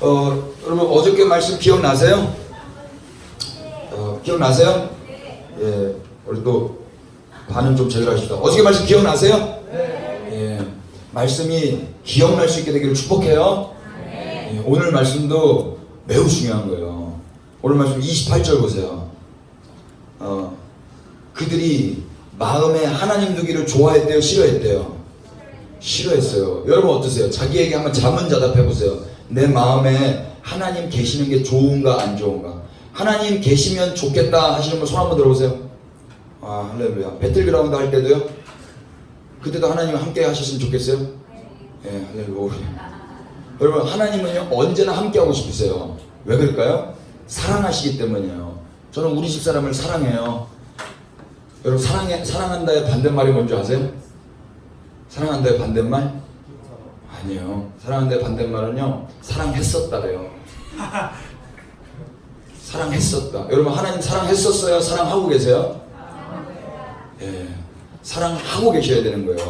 여러분 어저께 말씀 기억나세요? 기억나세요? 예, 우리 또 반응 좀 제대로 어저께 말씀 기억나세요? 예, 말씀이 기억날 수 있게 되기를 축복해요. 예, 오늘 말씀도 매우 중요한 거예요. 오늘 말씀 28절 보세요. 그들이 마음에 하나님 두기를 좋아했대요, 싫어했대요? 싫어했어요. 여러분 어떠세요? 자기에게 한번 자문자답해 보세요. 내 마음에 하나님 계시는 게 좋은가 안 좋은가? 하나님 계시면 좋겠다 하시는 분 손 한번 들어보세요. 아, 할렐루야. 배틀그라운드 할 때도요? 그때도 하나님 함께 하셨으면 좋겠어요? 예, 할렐루야. 여러분 하나님은요 언제나 함께 하고 싶으세요. 왜 그럴까요? 사랑하시기 때문이에요. 저는 우리 집 사람을 사랑해요. 여러분 사랑한다의 반대말이 뭔지 아세요? 사랑한다의 반대말? 아니에요. 사랑한다의 반대말은요 사랑했었다래요. 사랑했었다. 여러분 하나님 사랑했었어요? 사랑하고 계세요? 예, 사랑하고 계셔야 되는 거예요.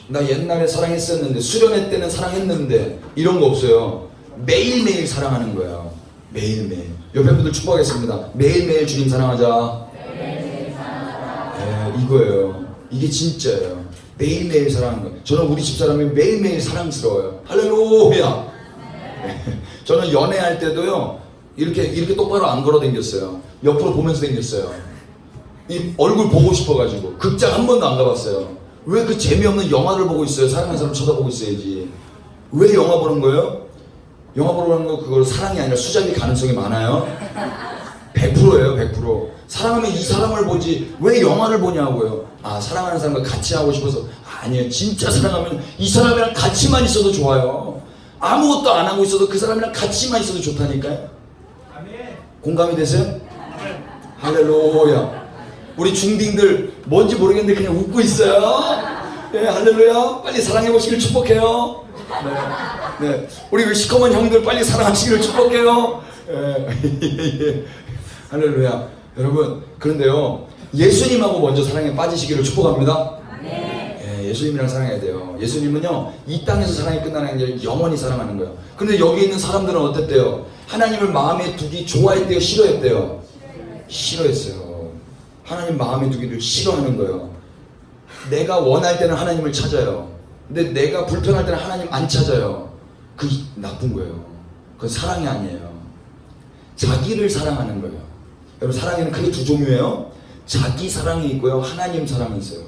나 옛날에 사랑했었는데, 수련회 때는 사랑했는데, 이런 거 없어요. 매일매일 사랑하는 거예요. 매일매일. 옆에 분들 축복하겠습니다. 매일매일 주님 사랑하자. 예, 이거예요. 이게 진짜예요. 매일매일 사랑하는 거예요. 저는 우리 집사람이 매일매일 사랑스러워요. 할렐루야. 예, 저는 연애할 때도요 이렇게 똑바로 안 걸어 댕겼어요. 옆으로 보면서 댕겼어요. 이 얼굴 보고 싶어가지고. 극장 한 번도 안 가봤어요. 왜 그 재미없는 영화를 보고 있어요? 사랑하는 사람 쳐다보고 있어야지. 왜 영화 보는 거예요? 영화 보는 거 그걸 사랑이 아니라 수작일 가능성이 많아요. 100%예요, 100%. 사랑하면 이 사람을 보지 왜 영화를 보냐고요. 아, 사랑하는 사람과 같이 하고 싶어서. 아니에요. 진짜 사랑하면 이 사람이랑 같이만 있어도 좋아요. 아무것도 안 하고 있어도 그 사람이랑 같이만 있어도 좋다니까요. 공감이 되세요? 할렐루야. 우리 중딩들 뭔지 모르겠는데 그냥 웃고 있어요. 예, 할렐루야. 빨리 사랑해 보시길 축복해요. 네, 네. 우리 시커먼 형들 빨리 사랑하시기를 축복해요. 예. 할렐루야. 여러분 그런데요 예수님하고 먼저 사랑에 빠지시기를 축복합니다. 예, 예수님이랑 사랑해야 돼요. 예수님은요 이 땅에서 사랑이 끝나는 게 아니라 영원히 사랑하는 거예요. 근데 여기 있는 사람들은 어땠대요? 하나님을 마음에 두기 좋아했대요, 싫어했대요? 싫어했어요. 하나님 마음에 두기를 싫어하는 거예요. 내가 원할 때는 하나님을 찾아요. 근데 내가 불편할 때는 하나님 안 찾아요. 그게 나쁜 거예요. 그건 사랑이 아니에요. 자기를 사랑하는 거예요. 여러분 사랑에는 크게 두 종류예요. 자기 사랑이 있고요, 하나님 사랑이 있어요.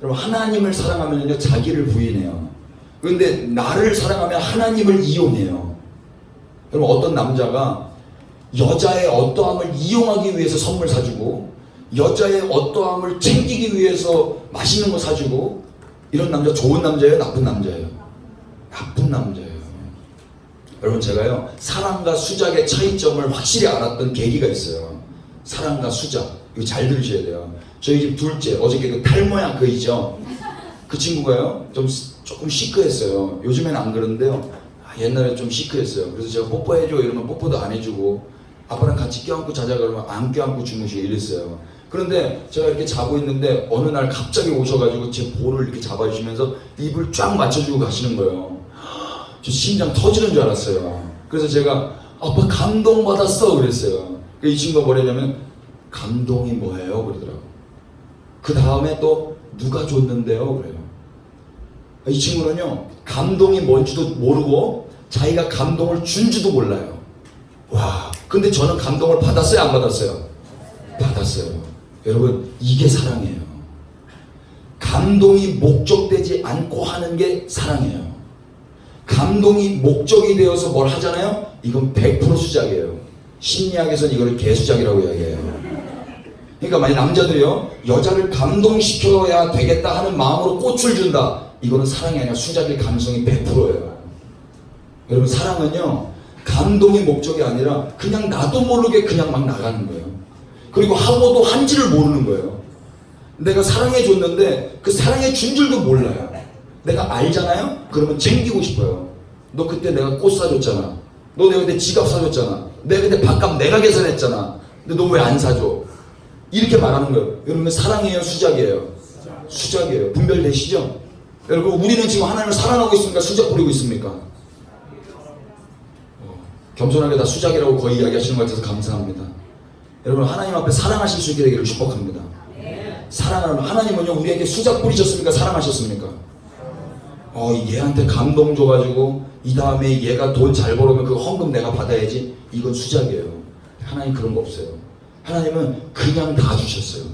여러분 하나님을 사랑하면요 자기를 부인해요. 그런데 나를 사랑하면 하나님을 이용해요. 여러분 어떤 남자가 여자의 어떠함을 이용하기 위해서 선물 사주고 여자의 어떠함을 챙기기 위해서 맛있는 거 사주고, 이런 남자 좋은 남자예요, 나쁜 남자예요? 나쁜 남자예요. 여러분 제가요 사랑과 수작의 차이점을 확실히 알았던 계기가 있어요. 사랑과 수작, 이거 잘 들으셔야 돼요. 저희 집 둘째 어저께 그 탈모약 그 있죠, 그 친구가요 조금 시크했어요. 요즘에는 안 그러는데요 옛날에 좀 시크했어요. 그래서 제가 뽀뽀해줘 이러면 뽀뽀도 안 해주고, 아빠랑 같이 껴안고 자자 그러면 안 껴안고 주무시고 이랬어요. 그런데 제가 이렇게 자고 있는데 어느 날 갑자기 오셔가지고 제 볼을 이렇게 잡아주시면서 입을 쫙 맞춰주고 가시는 거예요. 저 심장 터지는 줄 알았어요. 그래서 제가 아빠 감동받았어 그랬어요. 이 친구가 뭐랬냐면 감동이 뭐예요? 그러더라고. 그 다음에 또 누가 줬는데요? 그래요. 이 친구는요 감동이 뭔지도 모르고 자기가 감동을 준지도 몰라요. 와, 근데 저는 감동을 받았어요, 안 받았어요? 받았어요. 여러분 이게 사랑이에요. 감동이 목적되지 않고 하는 게 사랑이에요. 감동이 목적이 되어서 뭘 하잖아요? 이건 100% 수작이에요. 심리학에서는 이걸 개수작이라고 이야기해요. 그러니까 만약 남자들이요 여자를 감동시켜야 되겠다 하는 마음으로 꽃을 준다, 이거는 사랑이 아니라 수작일 가능성이 100%예요. 여러분 사랑은요 감동이 목적이 아니라 그냥 나도 모르게 그냥 막 나가는 거예요. 그리고 하고도 한지를 모르는 거예요. 내가 사랑해 줬는데 그 사랑해 준 줄도 몰라요. 내가 알잖아요? 그러면 챙기고 싶어요. 너 그때 내가 꽃 사줬잖아. 너 내가 그때 지갑 사줬잖아. 내가 그때 밥값 내가 계산했잖아. 근데 너 왜 안 사줘? 이렇게 말하는 거예요. 여러분 사랑이에요, 수작이에요? 수작이에요. 분별되시죠? 여러분 우리는 지금 하나님을 사랑하고 있습니까? 수작 부리고 있습니까? 겸손하게 다 수작이라고 거의 이야기하시는 것 같아서 감사합니다. 여러분 하나님 앞에 사랑하실 수 있게 되기를 축복합니다. 사랑하는 하나님은요 우리에게 수작 뿌리셨습니까? 사랑하셨습니까? 얘한테 감동 줘가지고 이 다음에 얘가 돈 잘 벌으면 그 헌금 내가 받아야지, 이건 수작이에요. 하나님 그런 거 없어요. 하나님은 그냥 다 주셨어요.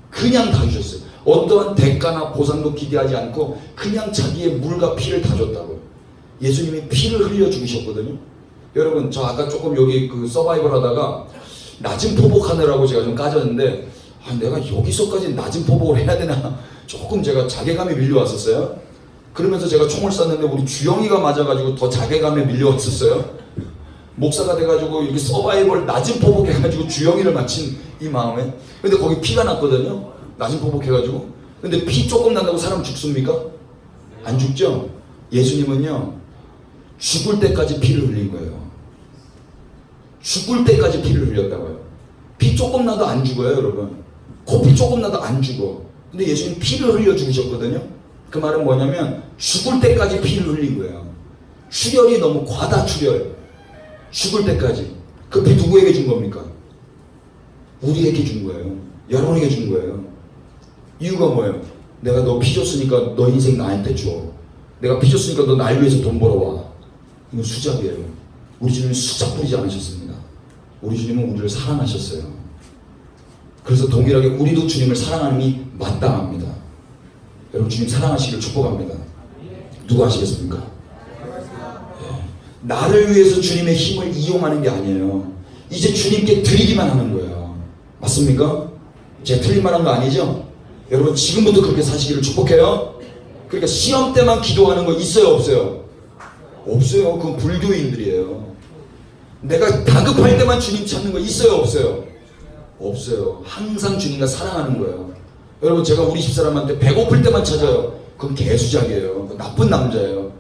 그냥 다 주셨어요. 어떠한 대가나 보상도 기대하지 않고 그냥 자기의 물과 피를 다 줬다고요. 예수님이 피를 흘려 죽으셨거든요. 여러분 저 아까 조금 여기 그 서바이벌 하다가 낮은 포복하느라고 제가 좀 까졌는데 내가 여기서까지 낮은 포복을 해야 되나 조금 제가 자괴감이 밀려왔었어요. 그러면서 제가 총을 쐈는데 우리 주영이가 맞아가지고 더 자괴감에 밀려왔었어요. 목사가 돼가지고 이렇게 서바이벌 낮은 포복 해가지고 주영이를 맞힌 이 마음에. 근데 거기 피가 났거든요. 낮은 포복 해가지고. 근데 피 조금 난다고 사람 죽습니까? 안 죽죠? 예수님은요 죽을 때까지 피를 흘린 거예요. 죽을 때까지 피를 흘렸다고요. 피 조금 나도 안 죽어요, 여러분. 코피 조금 나도 안 죽어. 근데 예수님 피를 흘려 죽으셨거든요. 그 말은 뭐냐면 죽을 때까지 피를 흘린 거예요. 출혈이 너무 과다 출혈. 죽을 때까지. 그 피 누구에게 준 겁니까? 우리에게 준 거예요. 여러분에게 준 거예요. 이유가 뭐예요? 내가 너 피 줬으니까 너 인생 나한테 줘. 내가 피 줬으니까 너 날 위해서 돈 벌어와. 이건 수작이에요. 우리 주님은 수작 부리지 않으셨습니다. 우리 주님은 우리를 사랑하셨어요. 그래서 동일하게 우리도 주님을 사랑하는 이 마땅합니다. 여러분 주님 사랑하시기를 축복합니다. 누가 하시겠습니까? 네. 나를 위해서 주님의 힘을 이용하는 게 아니에요. 이제 주님께 드리기만 하는 거예요. 맞습니까? 제가 틀린 말 한 거 아니죠? 여러분 지금부터 그렇게 사시기를 축복해요. 그러니까 시험 때만 기도하는 거 있어요 없어요? 없어요. 그건 불교인들이에요. 내가 다급할 때만 주님 찾는 거 있어요 없어요? 없어요. 항상 주님과 사랑하는 거예요. 여러분 제가 우리 집사람한테 배고플 때만 찾아요. 그건 개수작이에요. 나쁜 남자예요.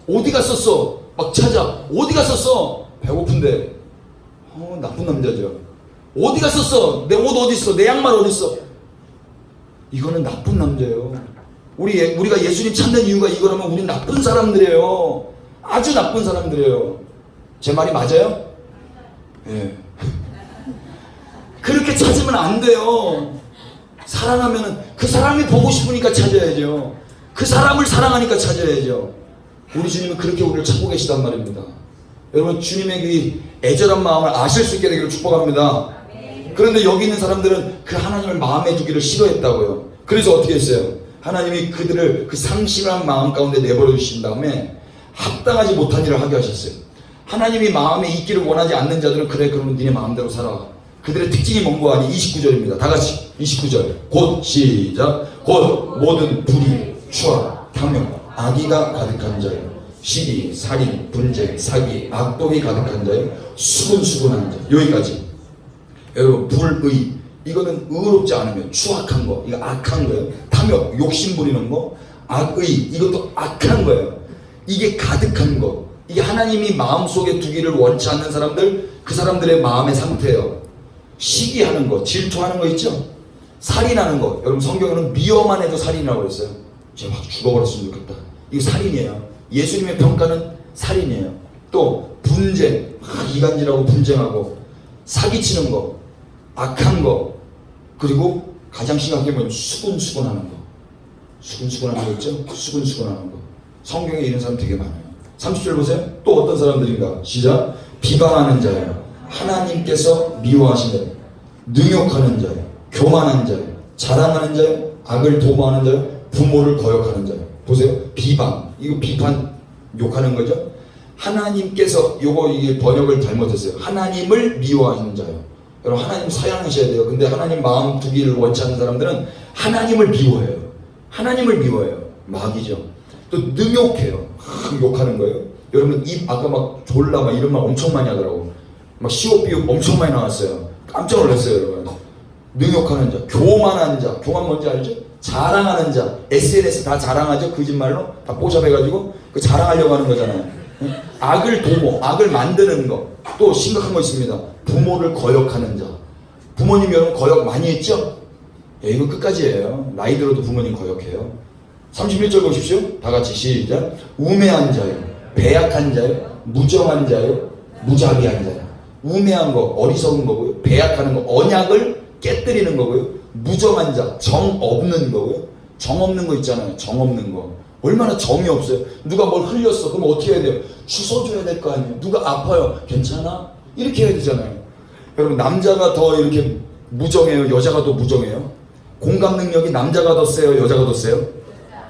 어디 갔었어? 막 찾아. 어디 갔었어? 배고픈데. 나쁜 남자죠. 어디 갔었어? 내 옷 어디 있어? 내 양말 어디 있어? 이거는 나쁜 남자예요. 우리가 예수님 찾는 이유가 이거라면 우린 나쁜 사람들이에요. 아주 나쁜 사람들이에요. 제 말이 맞아요? 예. 그렇게 찾으면 안 돼요. 사랑하면은 그 사람이 보고 싶으니까 찾아야죠. 그 사람을 사랑하니까 찾아야죠. 우리 주님은 그렇게 우리를 찾고 계시단 말입니다. 여러분 주님의 그 애절한 마음을 아실 수 있게 되기를 축복합니다. 그런데 여기 있는 사람들은 그 하나님을 마음에 두기를 싫어했다고요. 그래서 어떻게 했어요? 하나님이 그들을 그 상심한 마음 가운데 내버려 주신 다음에 합당하지 못한 일을 하게 하셨어요. 하나님이 마음에 있기를 원하지 않는 자들은 그래 그러면 니네 마음대로 살아. 그들의 특징이 뭔가 아니 29절입니다. 다 같이 29절 곧 시작. 곧 모든 불의, 추악, 탐욕, 악의가 가득한 자요, 시기, 살인, 분쟁, 사기, 악독이 가득한 자요, 수근수근한 자. 여기까지. 여러분 불의 이거는 의롭지 않으면 추악한 거, 이거 악한 거예요. 탐욕, 욕심 부리는 거. 악의 이것도 악한 거예요. 이게 가득한 거, 이게 하나님이 마음속에 두기를 원치 않는 사람들, 그 사람들의 마음의 상태예요. 시기하는 거, 질투하는 거 있죠? 살인하는 거. 여러분 성경에는 미워만 해도 살인이라고 그랬어요. 제가 막 죽어버렸으면 좋겠다. 이거 살인이에요. 예수님의 평가는 살인이에요. 또 분쟁, 이간질하고 분쟁하고 사기치는 거, 악한 거, 그리고 가장 심각한 게 뭐냐면 수근수근하는 거. 수근수근하는 거 있죠? 수근수근하는 거. 성경에 이런 사람 되게 많아요. 30절 보세요. 또 어떤 사람들인가? 시작. 비방하는 자예요. 하나님께서 미워하시는 능욕하는 자예요. 교만한 자예요. 자랑하는 자예요. 악을 도모하는 자예요. 부모를 거역하는 자예요. 보세요. 비방. 이거 비판 욕하는 거죠. 하나님께서 이게 번역을 잘못했어요. 하나님을 미워하시는 자예요. 여러분 하나님 사랑하셔야 돼요. 근데 하나님 마음 두기를 원치 않는 사람들은 하나님을 미워해요. 하나님을 미워해요. 마귀죠. 또 능욕해요. 욕하는 거예요. 여러분 입 아까 막 졸라 막 이런 말 엄청 많이 하더라고. 막 시옷비옷 엄청 많이 나왔어요. 깜짝 놀랐어요, 여러분. 능욕하는 자, 교만한 자. 교만 뭔지 알죠? 자랑하는 자. SNS 다 자랑하죠? 거짓말로 다 뽀샵해가지고 그 자랑하려고 하는 거잖아요. 악을 도모, 악을 만드는 거. 또 심각한 거 있습니다. 부모를 거역하는 자. 부모님 여러분 거역 많이 했죠? 예, 이거 끝까지예요. 나이 들어도 부모님 거역해요. 31절 보십시오. 다 같이 시작. 우매한 자요, 배약한 자요, 무정한 자요, 무자비한 자냐. 우매한 거, 어리석은 거고요. 배약하는 거, 언약을 깨뜨리는 거고요. 무정한 자, 정 없는 거고요. 정 없는 거 있잖아요. 정 없는 거. 얼마나 정이 없어요. 누가 뭘 흘렸어. 그럼 어떻게 해야 돼요? 주워줘야 될 거 아니에요. 누가 아파요. 괜찮아? 이렇게 해야 되잖아요. 여러분, 남자가 더 이렇게 무정해요? 여자가 더 무정해요? 공감 능력이 남자가 더 세요? 여자가 더 세요?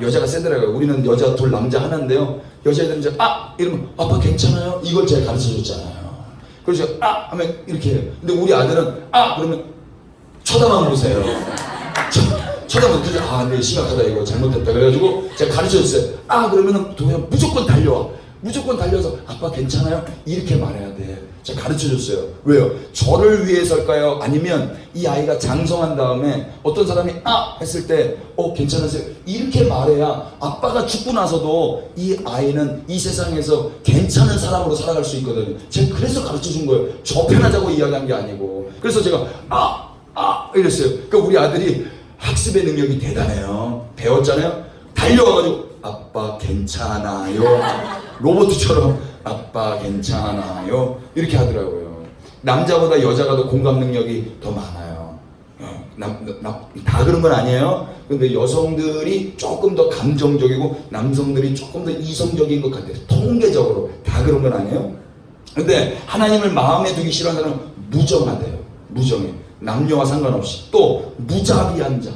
여자가 세더라고요. 우리는 여자 둘, 남자 하나인데요. 여자애들은 이제 이러면 아빠 괜찮아요? 이걸 제가 가르쳐줬잖아요. 그래서 하면 이렇게 해요. 근데 우리 아들은 그러면 쳐다만 보세요. 쳐다만 보세요. 네, 심각하다, 이거 잘못됐다. 그래가지고 제가 가르쳐줬어요. 그러면은 동현 무조건 달려와. 무조건 달려서 아빠 괜찮아요? 이렇게 말해야 돼. 제가 가르쳐줬어요. 왜요? 저를 위해서일까요? 아니면 이 아이가 장성한 다음에 어떤 사람이 했을 때 괜찮으세요? 이렇게 말해야 아빠가 죽고 나서도 이 아이는 이 세상에서 괜찮은 사람으로 살아갈 수 있거든요. 제가 그래서 가르쳐준 거예요. 저 편하자고 이야기한 게 아니고. 그래서 제가 이랬어요. 그러니까 우리 아들이 학습의 능력이 대단해요. 배웠잖아요. 달려와가지고 아빠 괜찮아요. 로봇처럼 아빠 괜찮아요. 이렇게 하더라고요. 남자보다 여자가 더 공감 능력이 더 많아요. 다 그런 건 아니에요. 근데 여성들이 조금 더 감정적이고 남성들이 조금 더 이성적인 것 같아요. 통계적으로 다 그런 건 아니에요. 근데 하나님을 마음에 두기 싫어하는 사람은 무정하대요. 무정해. 남녀와 상관없이. 또 무자비한 자.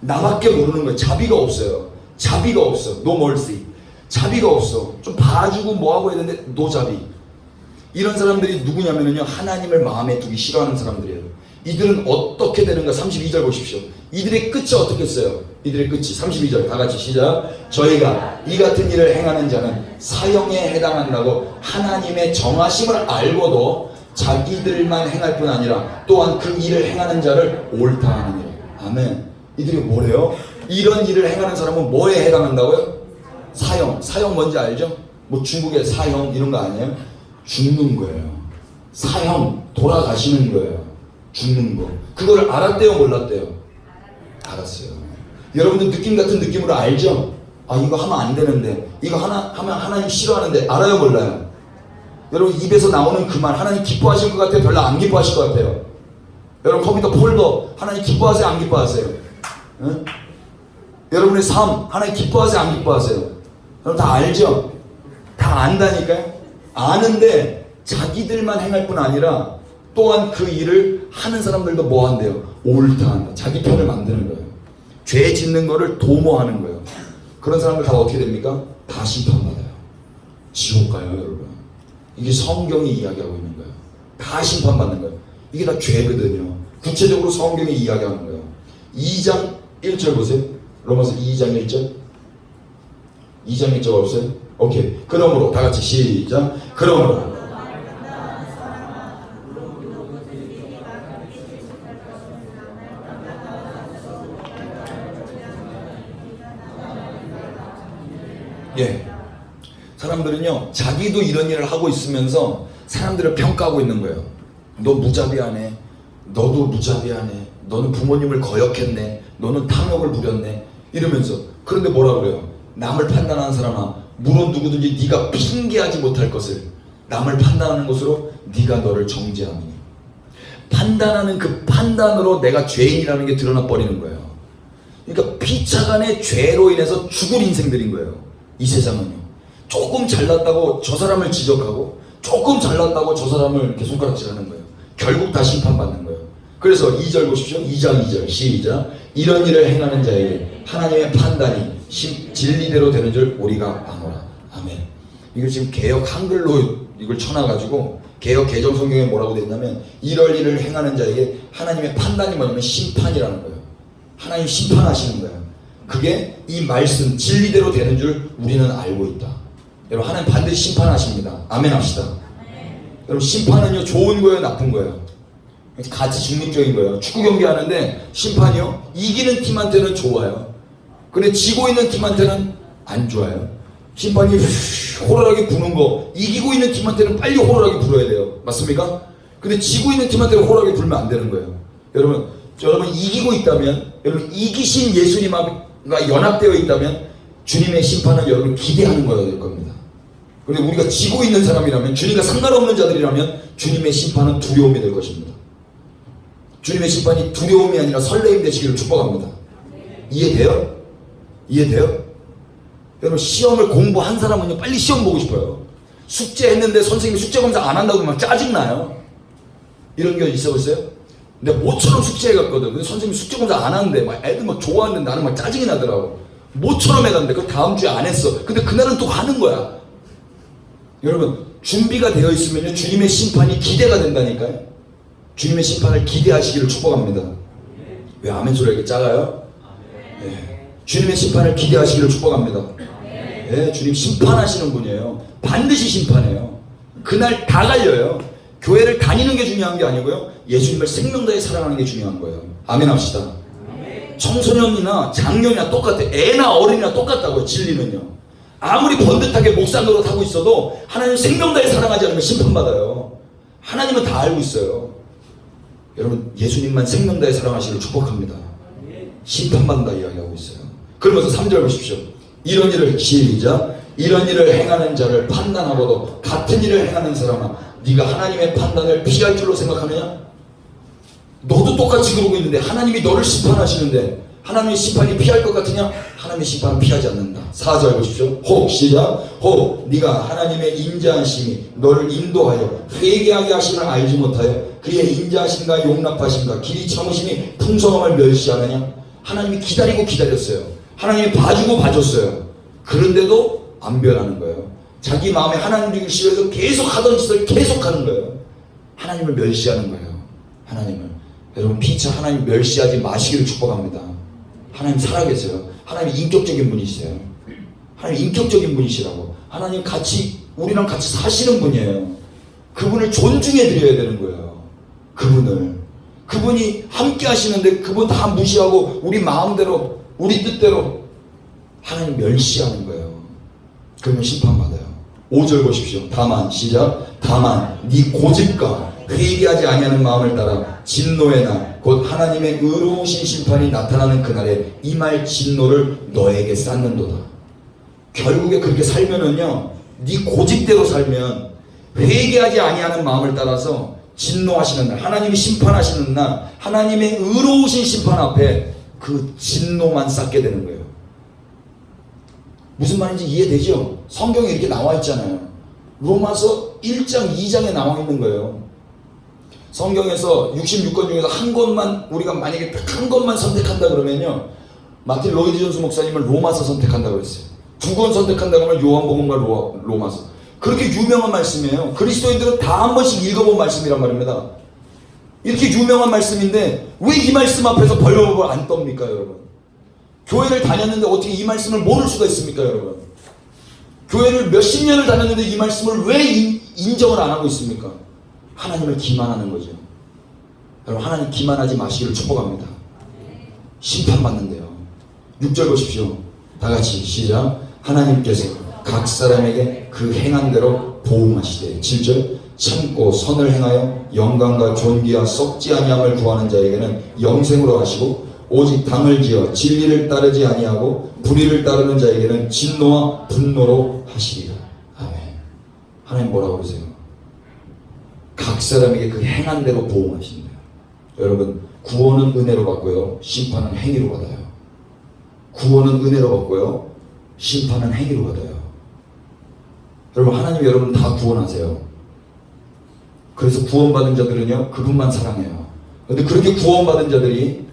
나밖에 모르는 거예요. 자비가 없어요. 자비가 없어. No mercy. 자비가 없어. 좀 봐주고 뭐하고 해야 되는데 노자비. 이런 사람들이 누구냐면요, 하나님을 마음에 두기 싫어하는 사람들이에요. 이들은 어떻게 되는가? 32절 보십시오. 이들의 끝이 어떻겠어요? 이들의 끝이 32절 다 같이 시작. 저희가 이 같은 일을 행하는 자는 사형에 해당한다고 하나님의 정하심을 알고도 자기들만 행할 뿐 아니라 또한 그 일을 행하는 자를 옳다 하느니라. 아멘. 이들이 뭐래요? 이런 일을 행하는 사람은 뭐에 해당한다고요? 사형. 사형 뭔지 알죠? 뭐 중국의 사형 이런 거 아니에요? 죽는 거예요. 사형. 돌아가시는 거예요. 죽는 거. 그걸 알았대요? 몰랐대요? 알았어요. 여러분들 느낌 같은 느낌으로 알죠? 이거 하면 안 되는데, 이거 하면 하나님 싫어하는데, 알아요? 몰라요? 여러분 입에서 나오는 그 말 하나님 기뻐하실 것 같아요? 별로 안 기뻐하실 것 같아요? 여러분 컴퓨터 폴더 하나님 기뻐하세요? 안 기뻐하세요? 응? 여러분의 삶 하나님 기뻐하세요? 안 기뻐하세요? 여러분 다 알죠? 다 안다니까요? 아는데 자기들만 행할 뿐 아니라 또한 그 일을 하는 사람들도 뭐 한대요? 옳다 한다. 자기 편을 만드는 거예요. 죄 짓는 거를 도모하는 거예요. 그런 사람들 다 어떻게 됩니까? 다 심판받아요. 지옥 가요, 여러분. 이게 성경이 이야기하고 있는 거예요. 다 심판받는 거예요. 이게 다 죄거든요. 구체적으로 성경이 이야기하는 거예요. 2장 1절 보세요. 로마서 2장 1절. 2장 1절 없어요? 오케이. 그러므로 다 같이 시작. 그러므로 사람들은요, 자기도 이런 일을 하고 있으면서 사람들을 평가하고 있는 거예요. 너 무자비하네. 너도 무자비하네. 너는 부모님을 거역했네. 너는 탐욕을 부렸네. 이러면서. 그런데 뭐라 그래요? 남을 판단하는 사람아, 물론 누구든지 네가 핑계하지 못할 것을 남을 판단하는 것으로 네가 너를 정죄하느니. 판단하는 그 판단으로 내가 죄인이라는 게 드러나 버리는 거예요. 그러니까 피차간의 죄로 인해서 죽을 인생들인 거예요. 이 세상은요. 조금 잘났다고 저 사람을 지적하고 조금 잘났다고 저 사람을 이렇게 손가락질하는 거예요. 결국 다 심판받는 거예요. 그래서 2절 보십시오. 2장 2절 시작. 이런 일을 행하는 자에게 하나님의 판단이 진리대로 되는 줄 우리가 아노라. 아멘. 이거 지금 개역 한글로 이걸 쳐놔가지고 개역 개정 성경에 뭐라고 되어 있냐면 이럴 일을 행하는 자에게 하나님의 판단이 뭐냐면 심판이라는 거예요. 하나님 심판하시는 거예요. 그게 이 말씀 진리대로 되는 줄 우리는 알고 있다. 여러분 하나님 반드시 심판하십니다. 아멘 합시다. 여러분 심판은요 좋은 거예요 나쁜 거예요? 같이 중립적인 거예요. 축구 경기 하는데 심판이요 이기는 팀한테는 좋아요. 근데 지고 있는 팀한테는 안 좋아요. 심판이 호랄하게 부는 거 이기고 있는 팀한테는 빨리 호랄하게 불어야 돼요. 맞습니까? 근데 지고 있는 팀한테는 호랄하게 불면 안 되는 거예요. 여러분 이기고 있다면, 여러분 이기신 예수님과 연합되어 있다면 주님의 심판은 여러분 기대하는 거여야 될 겁니다. 그런데 우리가 지고 있는 사람이라면, 주님과 상관없는 자들이라면 주님의 심판은 두려움이 될 것입니다. 주님의 심판이 두려움이 아니라 설레임 되시기를 축복합니다. 이해돼요? 이해돼요? 여러분, 시험을 공부한 사람은요 빨리 시험 보고 싶어요. 숙제했는데 선생님이 숙제 검사 안 한다고 막 짜증나요. 이런 게 있어봤어요? 내가 모처럼 숙제해갔거든. 근데 선생님이 숙제 검사 안 하는데 막 애들 막 좋아하는데 나는 막 짜증이 나더라고. 모처럼 해갔는데 그 다음 주에 안 했어. 근데 그날은 또 하는 거야. 여러분, 준비가 되어 있으면 주님의 심판이 기대가 된다니까요. 주님의 심판을 기대하시기를 축복합니다. 왜 아멘 소리가 이렇게 작아요? 네. 주님의 심판을 기대하시기를 축복합니다. 네, 주님 심판하시는 분이에요. 반드시 심판해요. 그날 다 갈려요. 교회를 다니는 게 중요한 게 아니고요, 예수님을 생명 다해 사랑하는 게 중요한 거예요. 아멘 합시다. 청소년이나 장년이나 똑같아. 애나 어른이나 똑같다고요. 진리는요. 아무리 번듯하게 목사 노릇 하고 있어도 하나님 생명 다해 사랑하지 않으면 심판받아요. 하나님은 다 알고 있어요. 여러분, 예수님만 생명 다해 사랑하시기를 축복합니다. 심판받는다 이야기하고 있어요. 그러면서 3절 보십시오. 이런 일을, 시작, 이런 일을 행하는 자를 판단하고도 같은 일을 행하는 사람아, 네가 하나님의 판단을 피할 줄로 생각하느냐? 너도 똑같이 그러고 있는데 하나님이 너를 심판하시는데 하나님의 심판이 피할 것 같으냐? 하나님의 심판은 피하지 않는다. 4절 보십시오. 혹, 시작. 혹, 네가 하나님의 인자하심이 너를 인도하여 회개하게 하심을 알지 못하여 그의 인자하심과 용납하심과 길이 참으심이 풍성함을 멸시하느냐? 하나님이 기다리고 기다렸어요. 하나님이 봐주고 봐줬어요. 그런데도 안 변하는 거예요. 자기 마음에 하나님 되기 싫어서 계속 하던 짓을 계속 하는 거예요. 하나님을 멸시하는 거예요. 하나님을. 여러분, 피차 하나님 멸시하지 마시기를 축복합니다. 하나님 살아계세요. 하나님 인격적인 분이세요. 하나님 인격적인 분이시라고. 하나님 같이, 우리랑 같이 사시는 분이에요. 그분을 존중해 드려야 되는 거예요. 그분이 함께 하시는데 그분 다 무시하고 우리 마음대로, 우리 뜻대로 하나님 멸시하는 거예요. 그러면 심판받아요. 5절 보십시오. 다만, 시작. 다만 네 고집과 회개하지 아니하는 마음을 따라 진노의 날, 곧 하나님의 의로우신 심판이 나타나는 그날에 이 말 진노를 너에게 쌓는도다. 결국에 그렇게 살면은요, 네 고집대로 살면, 회개하지 아니하는 마음을 따라서 진노하시는 날, 하나님이 심판하시는 날, 하나님의 의로우신 심판 앞에 그 진노만 쌓게 되는 거예요. 무슨 말인지 이해되죠? 성경에 이렇게 나와 있잖아요. 로마서 1장 2장에 나와 있는 거예요. 성경에서 66권 중에서 한 권만, 우리가 만약에 딱 한 권만 선택한다 그러면요, 마틴 로이드 존스 목사님은 로마서 선택한다고 했어요. 2권 선택한다 그러면 요한복음과 로마서. 그렇게 유명한 말씀이에요. 그리스도인들은 다 한 번씩 읽어본 말씀이란 말입니다. 이렇게 유명한 말씀인데 왜 이 말씀 앞에서 벌벌벌 안 떱니까, 여러분? 교회를 다녔는데 어떻게 이 말씀을 모를 수가 있습니까, 여러분? 교회를 몇십 년을 다녔는데 이 말씀을 왜 인정을 안 하고 있습니까? 하나님을 기만하는 거죠. 여러분, 하나님 기만하지 마시기를 축복합니다. 심판받는데요. 6절 보십시오. 다같이 시작. 하나님께서 각 사람에게 그 행한 대로 보응하시되. 7절. 참고 선을 행하여 영광과 존귀와 썩지 아니함을 구하는 자에게는 영생으로 하시고, 오직 당을 지어 진리를 따르지 아니하고 불의를 따르는 자에게는 진노와 분노로 하시리라. 아멘. 하나님 뭐라고 그러세요? 각 사람에게 그 행한 대로 보응하신다. 여러분, 구원은 은혜로 받고요, 심판은 행위로 받아요. 구원은 은혜로 받고요, 심판은 행위로 받아요. 여러분, 하나님 여러분 다 구원하세요. 그래서 구원받은 자들은요, 그분만 사랑해요. 그런데 그렇게 구원받은 자들이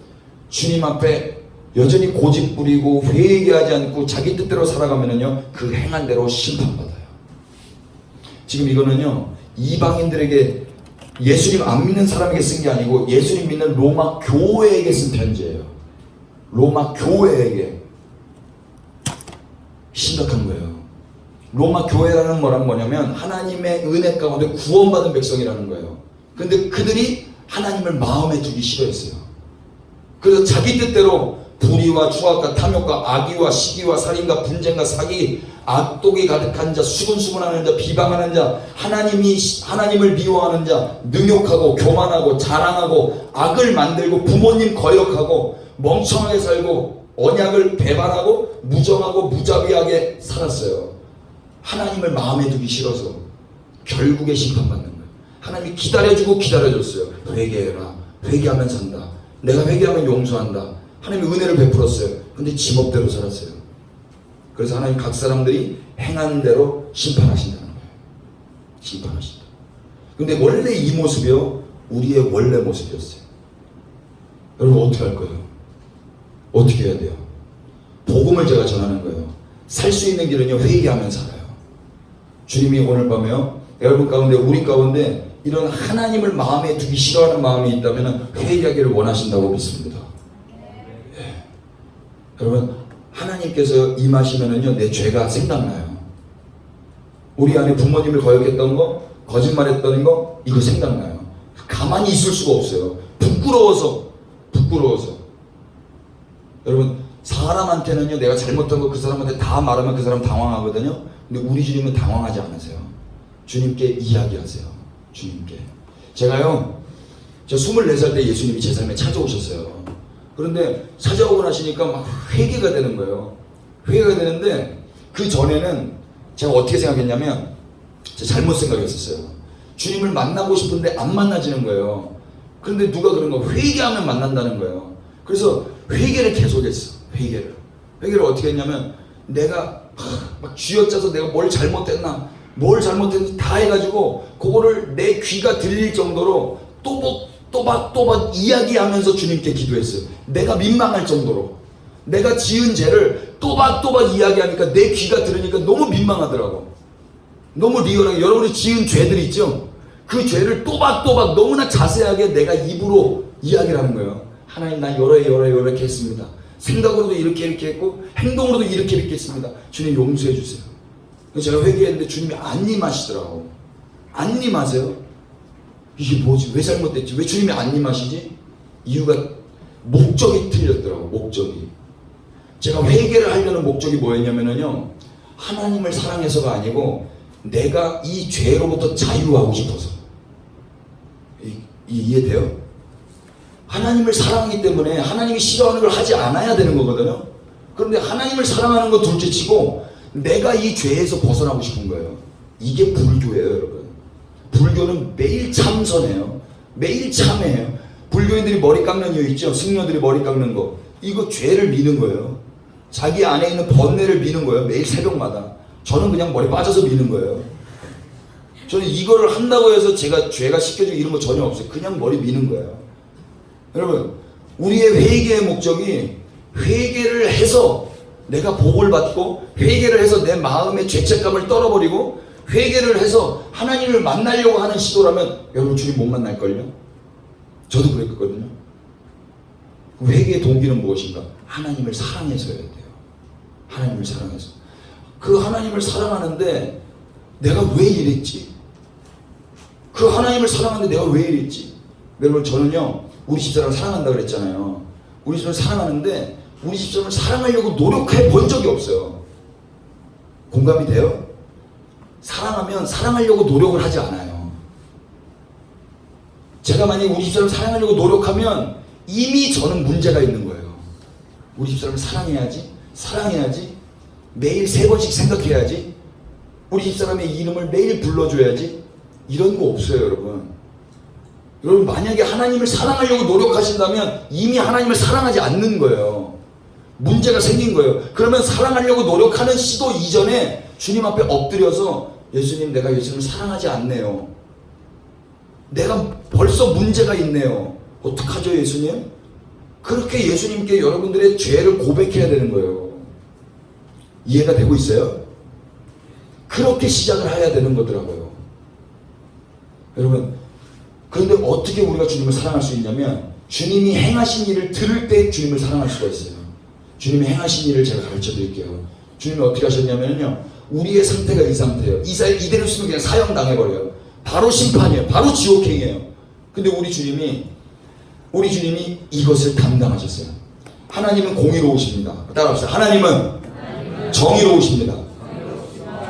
주님 앞에 여전히 고집 부리고 회개하지 않고 자기 뜻대로 살아가면은요, 그 행한 대로 심판받아요. 지금 이거는요, 이방인들에게, 예수님 안 믿는 사람에게 쓴 게 아니고 예수님 믿는 로마 교회에게 쓴 편지예요. 로마 교회에게. 심각한 거예요. 로마 교회라는 거란 뭐냐면 하나님의 은혜 가운데 구원받은 백성이라는 거예요. 근데 그들이 하나님을 마음에 두기 싫어했어요. 그래서 자기 뜻대로 불의와 추악과 탐욕과 악의와 시기와 살인과 분쟁과 사기, 악독이 가득한 자, 수군수군하는 자, 비방하는 자, 하나님을 미워하는 자, 능욕하고 교만하고 자랑하고 악을 만들고 부모님 거역하고 멍청하게 살고 언약을 배반하고 무정하고 무자비하게 살았어요. 하나님을 마음에 두기 싫어서 결국에 심판받는 거예요. 하나님이 기다려주고 기다려줬어요. 회개해라. 회개하면 산다. 내가 회개하면 용서한다. 하나님이 은혜를 베풀었어요. 근데 지멋대로 살았어요. 그래서 하나님 각 사람들이 행한 대로 심판하신다는 거예요. 심판하신다. 근데 원래 이 모습이요, 우리의 원래 모습이었어요. 여러분 어떻게 할 거예요? 어떻게 해야 돼요? 복음을 제가 전하는 거예요. 살 수 있는 길은요, 회개하면 살아요. 주님이 오늘 밤에요, 여러분 가운데, 우리 가운데 이런 하나님을 마음에 두기 싫어하는 마음이 있다면 회개하기를 원하신다고 믿습니다. 예. 여러분, 하나님께서 임하시면은요, 내 죄가 생각나요. 우리 안에 부모님을 거역했던 거, 거짓말했던 거, 이거 생각나요. 가만히 있을 수가 없어요. 부끄러워서. 여러분, 사람한테는요, 내가 잘못한 거 그 사람한테 다 말하면 그 사람 당황하거든요. 근데 우리 주님은 당황하지 않으세요. 주님께 이야기하세요. 주님께. 제가요, 저 24살 때 예수님이 제 삶에 찾아오셨어요. 그런데 찾아오고 나시니까 막 회개가 되는 거예요. 회개가 되는데 그 전에는 제가 어떻게 생각했냐면, 제가 잘못 생각했었어요. 주님을 만나고 싶은데 안 만나지는 거예요. 그런데 누가 그런 거 회개하면 만난다는 거예요. 그래서 회개를 계속했어. 회개를 어떻게 했냐면, 내가 막 쥐어짜서 내가 뭘 잘못했나 다 해가지고 그거를 내 귀가 들릴 정도로 또박 이야기하면서 주님께 기도했어요. 내가 민망할 정도로. 내가 지은 죄를 또박 이야기하니까 내 귀가 들으니까 너무 민망하더라고. 너무 리얼하게. 여러분이 지은 죄들이 있죠? 그 죄를 또박 너무나 자세하게 내가 입으로 이야기를 하는 거예요. 하나님, 난 이렇게 했습니다. 생각으로도 이렇게 했고 행동으로도 이렇게 했습니다. 주님 용서해 주세요. 제가 회개했는데 주님이 안 임하시더라고. 안 임하세요? 이게 뭐지? 왜 잘못됐지? 왜 주님이 안 임하시지? 이유가 목적이 틀렸더라고. 목적이. 제가 회개를 하려는 목적이 뭐였냐면요, 하나님을 사랑해서가 아니고 내가 이 죄로부터 자유하고 싶어서. 이해돼요? 하나님을 사랑하기 때문에 하나님이 싫어하는 걸 하지 않아야 되는 거거든요. 그런데 하나님을 사랑하는 거 둘째치고 내가 이 죄에서 벗어나고 싶은 거예요. 이게 불교예요, 여러분. 불교는 매일 참선해요. 매일 참회해요. 불교인들이 머리 깎는 이유 있죠? 승려들이 머리 깎는 거. 이거 죄를 미는 거예요. 자기 안에 있는 번뇌를 미는 거예요. 매일 새벽마다. 저는 그냥 머리 빠져서 미는 거예요. 저는 이거를 한다고 해서 제가 죄가 씻겨지고 이런 거 전혀 없어요. 그냥 머리 미는 거예요. 여러분, 우리의 회개의 목적이 회개를 해서 내가 복을 받고, 회개를 해서 내 마음의 죄책감을 떨어버리고, 회개를 해서 하나님을 만나려고 하는 시도라면 여러분 주님 못 만날걸요? 저도 그랬거든요. 회개의 동기는 무엇인가? 하나님을 사랑해서여야 돼요. 하나님을 사랑해서. 그 하나님을 사랑하는데 내가 왜 이랬지? 그 하나님을 사랑하는데 내가 왜 이랬지? 여러분, 저는요, 우리 집사람을 사랑한다고 그랬잖아요. 우리 집사람을 사랑하는데 우리 집사람을 사랑하려고 노력해 본 적이 없어요. 공감이 돼요? 사랑하면 사랑하려고 노력을 하지 않아요. 제가 만약에 우리 집사람을 사랑하려고 노력하면 이미 저는 문제가 있는 거예요. 우리 집사람을 사랑해야지, 매일 3번씩 생각해야지, 우리 집사람의 이름을 매일 불러줘야지, 이런 거 없어요, 여러분. 여러분, 만약에 하나님을 사랑하려고 노력하신다면 이미 하나님을 사랑하지 않는 거예요. 문제가 생긴 거예요. 그러면 사랑하려고 노력하는 시도 이전에 주님 앞에 엎드려서, 예수님, 내가 예수님을 사랑하지 않네요. 내가 벌써 문제가 있네요. 어떡하죠, 예수님? 그렇게 예수님께 여러분들의 죄를 고백해야 되는 거예요. 이해가 되고 있어요? 그렇게 시작을 해야 되는 거더라고요. 여러분, 그런데 어떻게 우리가 주님을 사랑할 수 있냐면, 주님이 행하신 일을 들을 때 주님을 사랑할 수가 있어요. 주님이 행하신 일을 제가 가르쳐 드릴게요. 주님이 어떻게 하셨냐면요, 우리의 상태가 이 상태예요. 이대로 있으면 그냥 사형 당해버려요. 바로 심판이에요. 바로 지옥행이에요. 근데 우리 주님이 이것을 담당하셨어요. 하나님은 공의로우십니다. 따라합시다. 하나님은 정의로우십니다.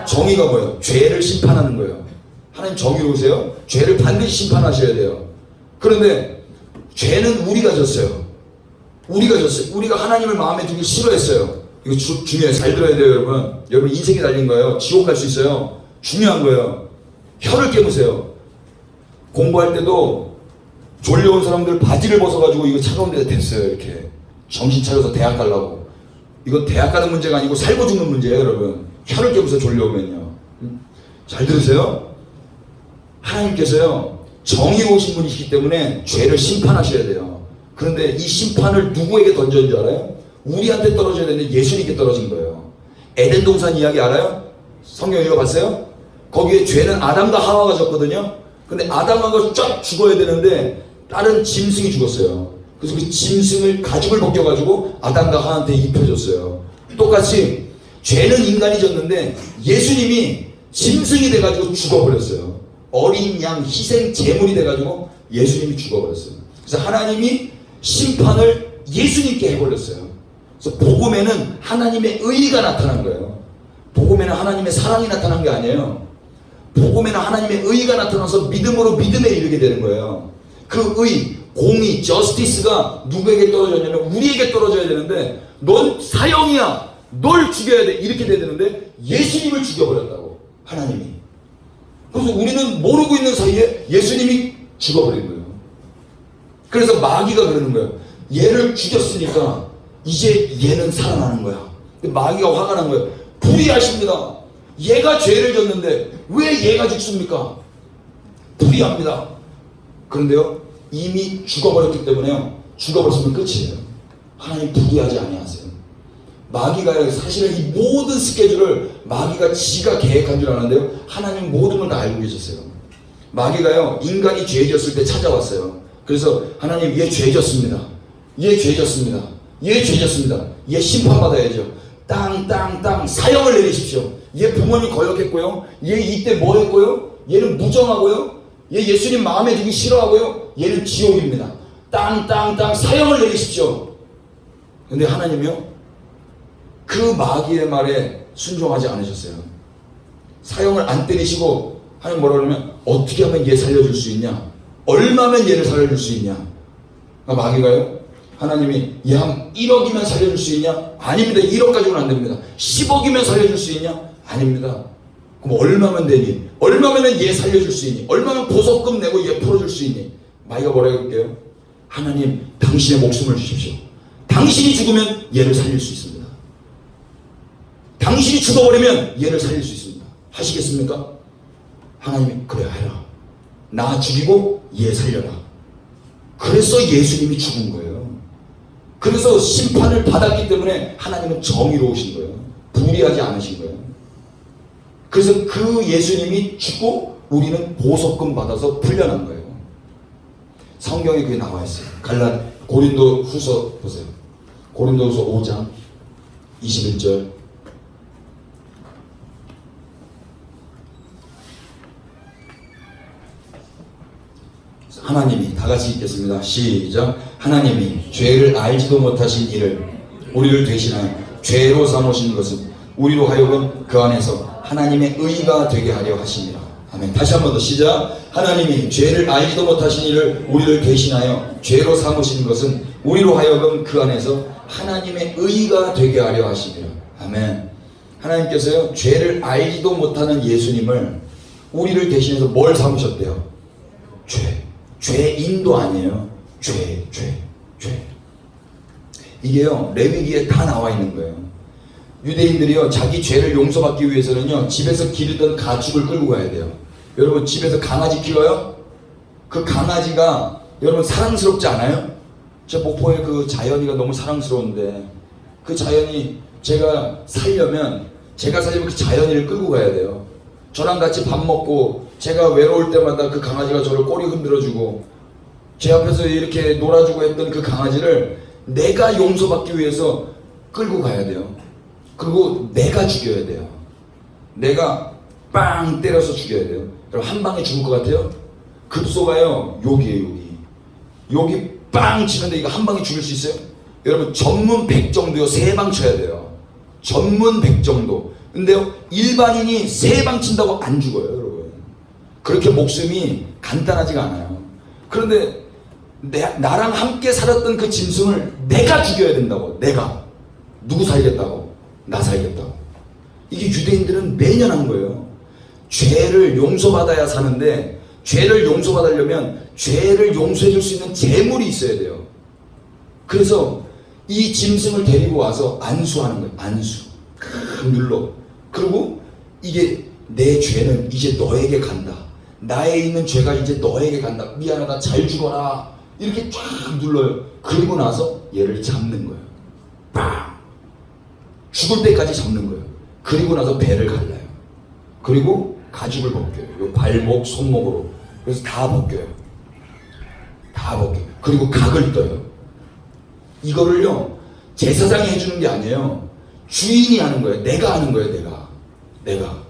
정의가 뭐예요? 죄를 심판하는 거예요. 하나님 정의로우세요? 죄를 반드시 심판하셔야 돼요. 그런데 죄는 우리가 졌어요. 우리가 하나님을 마음에 두기 싫어했어요. 이거 중요해요. 잘 들어야 돼요, 여러분. 여러분 인생이 달린 거예요. 지옥 갈 수 있어요. 중요한 거예요. 혀를 깨무세요. 공부할 때도 졸려온 사람들 바지를 벗어가지고 이거 차가운 데다 댔어요. 이렇게 정신 차려서 대학 가려고. 이거 대학 가는 문제가 아니고 살고 죽는 문제예요, 여러분. 혀를 깨무세요. 졸려오면요. 잘 들으세요. 하나님께서요 정의로우신 분이시기 때문에 죄를 심판하셔야 돼요. 그런데 이 심판을 누구에게 던졌는 줄 알아요? 우리한테 떨어져야 되는데 예수님께 떨어진 거예요. 에덴 동산 이야기 알아요? 성경 읽어봤어요? 거기에 죄는 아담과 하와가 졌거든요. 근데 아담하고 쫙 죽어야 되는데 다른 짐승이 죽었어요. 그래서 그 짐승을 가죽을 벗겨가지고 아담과 하와한테 입혀줬어요. 똑같이 죄는 인간이 졌는데 예수님이 짐승이 돼가지고 죽어버렸어요. 어린 양 희생 제물이 돼가지고 예수님이 죽어버렸어요. 그래서 하나님이 심판을 예수님께 해버렸어요. 그래서 복음에는 하나님의 의가 나타난 거예요. 복음에는 하나님의 사랑이 나타난 게 아니에요. 복음에는 하나님의 의가 나타나서 믿음으로 믿음에 이르게 되는 거예요. 그 의, 공의, 저스티스가 누구에게 떨어졌냐면 우리에게 떨어져야 되는데 넌 사형이야. 널 죽여야 돼. 이렇게 돼야 되는데 예수님을 죽여버렸다고. 하나님이. 그래서 우리는 모르고 있는 사이에 예수님이 죽어버린 거예요. 그래서 마귀가 그러는 거예요. 얘를 죽였으니까 이제 얘는 살아나는 거야. 마귀가 화가 난 거예요. 불의하십니다. 얘가 죄를 졌는데 왜 얘가 죽습니까? 불의합니다. 그런데요 이미 죽어버렸기 때문에요 죽어버렸으면 끝이에요. 하나님 불의하지 아니하세요. 마귀가 사실은 이 모든 스케줄을 마귀가 지가 계획한 줄 아는데요 하나님 모든 걸 다 알고 계셨어요. 마귀가요 인간이 죄 지었을 때 찾아왔어요. 그래서 하나님 얘 죄 졌습니다. 얘 죄 졌습니다. 얘 죄 졌습니다. 얘 심판받아야죠. 땅 사형을 내리십시오. 얘 부모님 거역했고요. 얘 이때 뭐 했고요. 얘는 무정하고요. 얘 예수님 마음에 두기 싫어하고요. 얘는 지옥입니다. 땅 사형을 내리십시오. 근데 하나님이요 그 마귀의 말에 순종하지 않으셨어요. 사형을 안 때리시고 하나님 뭐라 그러면 어떻게 하면 얘 살려줄 수 있냐? 얼마면 얘를 살려줄 수 있냐? 마귀가요 하나님이 얘 한 1억이면 살려줄 수 있냐? 아닙니다. 1억 가지고는 안 됩니다. 10억이면 살려줄 수 있냐? 아닙니다. 그럼 얼마면 되니? 얼마면 얘 살려줄 수 있니? 얼마면 보석금 내고 얘 풀어줄 수 있니? 마귀가 뭐라고 할게요? 하나님 당신의 목숨을 주십시오. 당신이 죽으면 얘를 살릴 수 있습니다. 당신이 죽어버리면 얘를 살릴 수 있습니다. 하시겠습니까? 하나님이 그래 해라. 나 죽이고 얘 살려라. 그래서 예수님이 죽은 거예요. 그래서 심판을 받았기 때문에 하나님은 정의로우신 거예요. 불의하지 않으신 거예요. 그래서 그 예수님이 죽고 우리는 보석금 받아서 풀려난 거예요. 성경에 그게 나와 있어요. 고린도 후서 보세요. 고린도 후서 5장 21절. 하나님이 다 같이 읽겠습니다. 시작. 하나님이 죄를 알지도 못하신 이를 우리를 대신하여 죄로 삼으신 것은 우리로 하여금 그 안에서 하나님의 의가 되게 하려 하십니다. 아멘. 다시 한 번 더 시작. 하나님이 죄를 알지도 못하신 이를 우리를 대신하여 죄로 삼으신 것은 우리로 하여금 그 안에서 하나님의 의가 되게 하려 하십니다. 아멘. 하나님께서요 죄를 알지도 못하는 예수님을 우리를 대신해서 뭘 삼으셨대요? 죄인도 아니에요. 죄. 이게요 레위기에 다 나와 있는 거예요. 유대인들이요 자기 죄를 용서받기 위해서는요 집에서 기르던 가축을 끌고 가야 돼요. 여러분 집에서 강아지 키워요? 그 강아지가 여러분 사랑스럽지 않아요? 제 목포의 그 자연이가 너무 사랑스러운데 그 자연이 제가 살려면 그 자연이를 끌고 가야 돼요. 저랑 같이 밥 먹고 제가 외로울 때마다 그 강아지가 저를 꼬리 흔들어주고 제 앞에서 이렇게 놀아주고 했던 그 강아지를 내가 용서받기 위해서 끌고 가야 돼요. 그리고 내가 죽여야 돼요. 내가 빵 때려서 죽여야 돼요. 그럼 한 방에 죽을 것 같아요? 급소가요 여기에요. 여기 빵 치는데 이거 한 방에 죽일 수 있어요? 여러분 전문 100 정도요 3방 쳐야 돼요. 전문 100 정도. 근데요 일반인이 3방 친다고 안 죽어요 여러분. 그렇게 목숨이 간단하지가 않아요. 그런데 나랑 함께 살았던 그 짐승을 내가 죽여야 된다고. 내가 누구 살겠다고? 나 살겠다고. 이게 유대인들은 매년 한 거예요. 죄를 용서받아야 사는데, 죄를 용서받으려면 죄를 용서해 줄 수 있는 재물이 있어야 돼요. 그래서 이 짐승을 데리고 와서 안수하는 거예요. 안수. 눌러. 그리고 이게 내 죄는 이제 너에게 간다. 나에 있는 죄가 이제 너에게 간다. 미안하다. 잘 죽어라. 이렇게 쫙 눌러요. 그리고 나서 얘를 잡는 거예요. 빵! 죽을 때까지 잡는 거예요. 그리고 나서 배를 갈라요. 그리고 가죽을 벗겨요. 발목, 손목으로. 그래서 다 벗겨요. 다 벗겨요. 그리고 각을 떠요. 이거를요, 제사장이 해주는 게 아니에요. 주인이 하는 거예요. 내가 하는 거예요. 내가.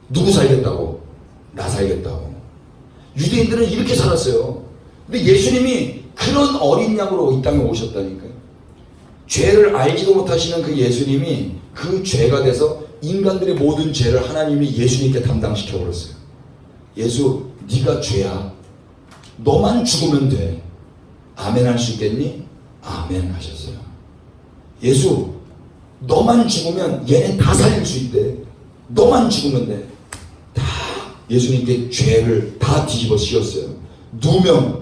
누구 살겠다고? 나 살겠다고. 유대인들은 이렇게 살았어요. 근데 예수님이 그런 어린 양으로 이 땅에 오셨다니까요. 죄를 알지도 못하시는 그 예수님이 그 죄가 돼서 인간들의 모든 죄를 하나님이 예수님께 담당시켜 버렸어요. 예수, 네가 죄야. 너만 죽으면 돼. 아멘 할 수 있겠니? 아멘 하셨어요. 예수, 너만 죽으면 얘네 다 살릴 수 있대. 너만 죽으면 돼. 다 예수님께 죄를 다 뒤집어 씌웠어요. 누명.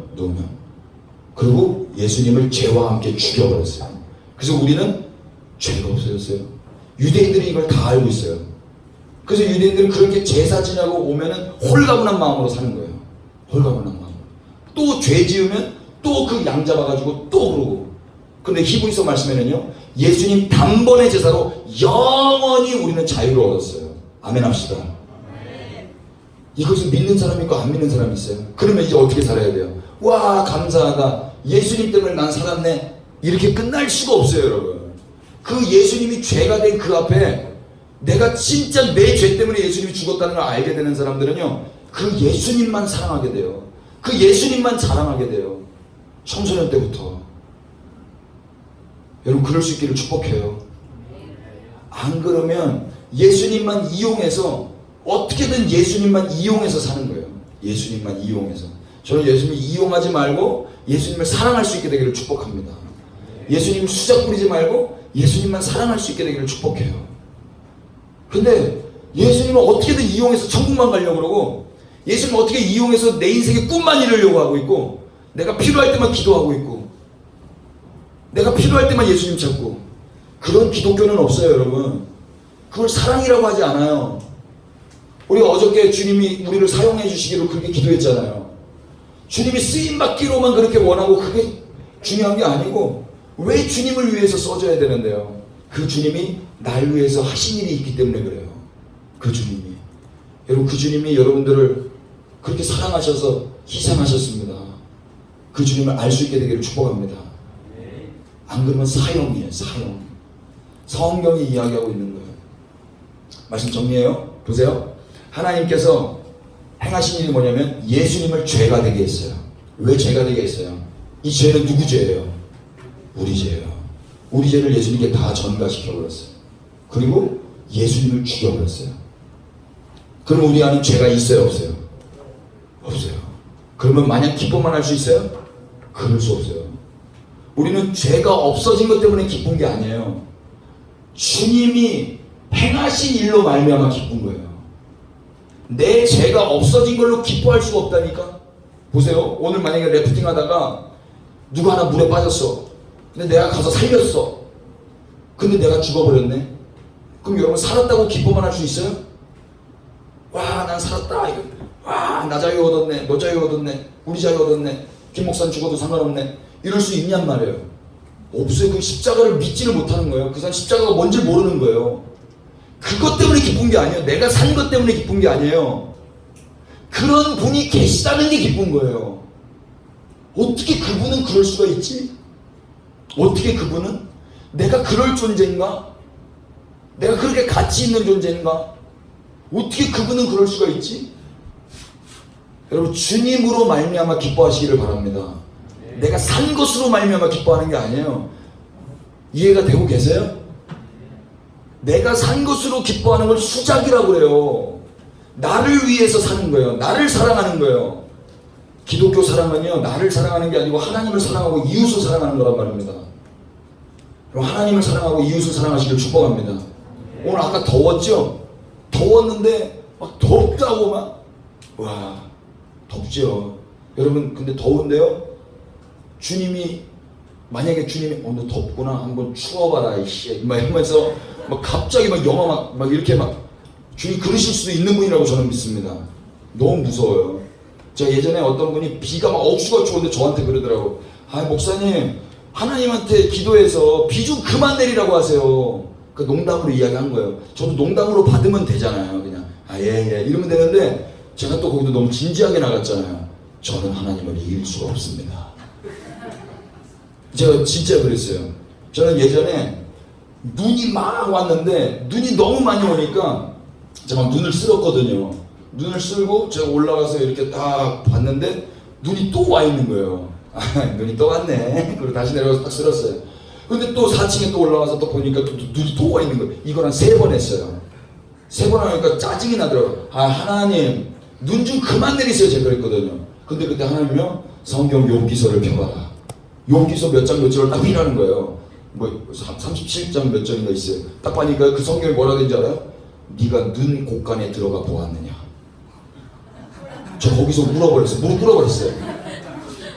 그리고 예수님을 죄와 함께 죽여버렸어요. 그래서 우리는 죄가 없어졌어요. 유대인들이 이걸 다 알고 있어요. 그래서 유대인들은 그렇게 제사 지내고 오면은 홀가분한 마음으로 사는 거예요. 홀가분한 마음으로. 또 죄 지으면 또 그 양 잡아가지고 또 그러고. 근데 히브리서 말씀에는요, 예수님 단번의 제사로 영원히 우리는 자유를 얻었어요. 아멘 합시다. 이것을 믿는 사람이 있고 안 믿는 사람이 있어요. 그러면 이제 어떻게 살아야 돼요? 와, 감사하다. 예수님 때문에 난 살았네. 이렇게 끝날 수가 없어요, 여러분. 그 예수님이 죄가 된 그 앞에 내가 진짜 내 죄 때문에 예수님이 죽었다는 걸 알게 되는 사람들은요, 그 예수님만 사랑하게 돼요. 그 예수님만 자랑하게 돼요. 청소년 때부터. 여러분, 그럴 수 있기를 축복해요. 안 그러면 예수님만 이용해서, 어떻게든 예수님만 이용해서 사는 거예요. 예수님만 이용해서. 저는 예수님을 이용하지 말고 예수님을 사랑할 수 있게 되기를 축복합니다. 예수님을 수작 부리지 말고 예수님만 사랑할 수 있게 되기를 축복해요. 근데 예수님을 어떻게든 이용해서 천국만 가려고 그러고, 예수님을 어떻게 이용해서 내 인생의 꿈만 이루려고 하고 있고, 내가 필요할 때만 기도하고 있고, 내가 필요할 때만 예수님 찾고, 그런 기독교는 없어요, 여러분. 그걸 사랑이라고 하지 않아요. 우리가 어저께 주님이 우리를 사용해 주시기로 그렇게 기도했잖아요. 주님이 쓰임받기로만 그렇게 원하고 그게 중요한 게 아니고, 왜 주님을 위해서 써줘야 되는데요? 그 주님이 날 위해서 하신 일이 있기 때문에 그래요. 그 주님이. 여러분, 그 주님이 여러분들을 그렇게 사랑하셔서 희생하셨습니다. 그 주님을 알 수 있게 되기를 축복합니다. 안 그러면 사형이에요. 사형. 성경이 이야기하고 있는 거예요. 말씀 정리해요. 보세요. 하나님께서 행하신 일이 뭐냐면 예수님을 죄가 되게 했어요. 왜 죄가 되게 했어요? 이 죄는 누구 죄예요? 우리 죄예요. 우리 죄를 예수님께 다 전가시켜버렸어요. 그리고 예수님을 죽여버렸어요. 그럼 우리 안에 죄가 있어요? 없어요? 없어요. 그러면 마냥 기뻐만 할 수 있어요? 그럴 수 없어요. 우리는 죄가 없어진 것 때문에 기쁜 게 아니에요. 주님이 행하신 일로 말미암아 기쁜 거예요. 내 죄가 없어진 걸로 기뻐할 수가 없다니까. 보세요. 오늘 만약에 래프팅 하다가 누가 하나 물에 빠졌어. 근데 내가 가서 살렸어. 근데 내가 죽어버렸네. 그럼 여러분, 살았다고 기뻐만 할 수 있어요? 와, 난 살았다. 와, 나 자유 얻었네. 너 자유 얻었네. 우리 자유 얻었네. 김 목사는 죽어도 상관없네. 이럴 수 있냔 말이에요. 없어요. 그 십자가를 믿지를 못하는 거예요. 그 사람 십자가가 뭔지 모르는 거예요. 그것 때문에 기쁜 게 아니에요. 내가 산 것 때문에 기쁜 게 아니에요. 그런 분이 계시다는 게 기쁜 거예요. 어떻게 그분은 그럴 수가 있지? 어떻게 그분은? 내가 그럴 존재인가? 내가 그렇게 가치 있는 존재인가? 어떻게 그분은 그럴 수가 있지? 여러분, 주님으로 말미암아 기뻐하시기를 바랍니다. 내가 산 것으로 말미암아 기뻐하는 게 아니에요. 이해가 되고 계세요? 내가 산 것으로 기뻐하는 걸 수작이라고 그래요. 나를 위해서 사는 거예요. 나를 사랑하는 거예요. 기독교 사랑은요, 나를 사랑하는 게 아니고 하나님을 사랑하고 이웃을 사랑하는 거란 말입니다. 그럼 하나님을 사랑하고 이웃을 사랑하시길 축복합니다. 오늘 아까 더웠죠? 더웠는데 막 덥다고 와, 덥죠. 여러분, 근데 더운데요? 만약에 주님이 너 덥구나, 한번 추워봐라 이씨 막 이러면서 막 갑자기 막 영화 막 이렇게 주님 그러실 수도 있는 분이라고 저는 믿습니다. 너무 무서워요. 제가 예전에 어떤 분이 비가 막 억수가 좋은데 저한테 그러더라고. 목사님, 하나님한테 기도해서 비 좀 그만 내리라고 하세요. 그 농담으로 이야기한 거예요. 저도 농담으로 받으면 되잖아요. 그냥 예 이러면 되는데, 제가 또 거기도 너무 진지하게 나갔잖아요. 저는 하나님을 이길 수가 없습니다. 제가 진짜 그랬어요. 저는 예전에 눈이 막 왔는데, 눈이 너무 많이 오니까 제가 막 눈을 쓸었거든요. 눈을 쓸고 제가 올라가서 이렇게 딱 봤는데 눈이 또 와 있는 거예요. 눈이 또 왔네. 그리고 다시 내려가서 딱 쓸었어요. 근데 또 4층에 또 올라가서 또 보니까 또 눈이 또 와 있는 거예요. 이걸 한 3번 했어요. 3번 하니까 짜증이 나더라고요. 하나님, 눈 좀 그만 내리세요. 제가 그랬거든요. 근데 그때 하나님이요, 성경 욥기서를 펴봐라. 욥기서 몇 장 몇 절을 딱 피라는 거예요. 37장 몇 절인가 있어요. 딱 보니까 그 성경이 뭐라 되는지 알아요? 네가 눈 곳간에 들어가 보았느냐. 저 거기서 울어버렸어요. 무릎 꿇어버렸어요.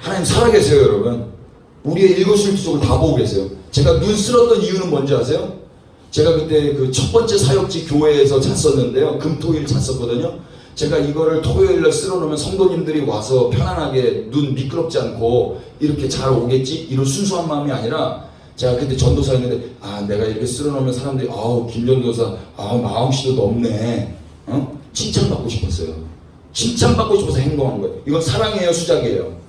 하나님 살아계세요, 여러분. 우리의 일거수일투족을 다 보고 계세요. 제가 눈 쓸었던 이유는 뭔지 아세요? 제가 그때 그 첫 번째 사역지 교회에서 잤었는데요. 금토일 잤었거든요. 제가 이거를 토요일날 쓸어놓으면 성도님들이 와서 편안하게 눈 미끄럽지 않고 이렇게 잘 오겠지? 이런 순수한 마음이 아니라, 제가 그때 전도사였는데, 내가 이렇게 쓸어놓으면 사람들이, 김 전도사, 마음씨도 높네. 칭찬받고 싶었어요. 칭찬받고 싶어서 행동한 거예요. 이건 사랑이에요, 수작이에요?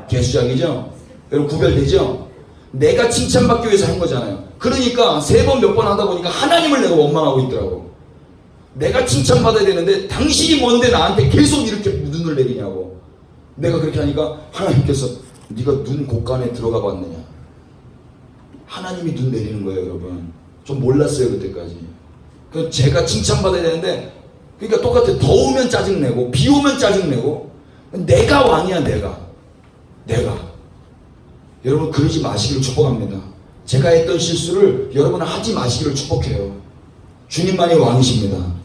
개수작이죠? 여러분, 구별되죠? 내가 칭찬받기 위해서 한 거잖아요. 그러니까 3번 몇 번 하다 보니까 하나님을 내가 원망하고 있더라고. 내가 칭찬받아야 되는데 당신이 뭔데 나한테 계속 이렇게 눈을 내리냐고. 내가 그렇게 하니까 하나님께서 네가 눈 곳간에 들어가 봤느냐. 하나님이 눈 내리는 거예요, 여러분. 좀 몰랐어요, 그때까지. 그 제가 칭찬받아야 되는데, 그러니까 똑같아. 더우면 짜증내고 비 오면 짜증내고. 내가 왕이야, 내가. 여러분, 그러지 마시기를 축복합니다. 제가 했던 실수를 여러분은 하지 마시기를 축복해요. 주님만이 왕이십니다.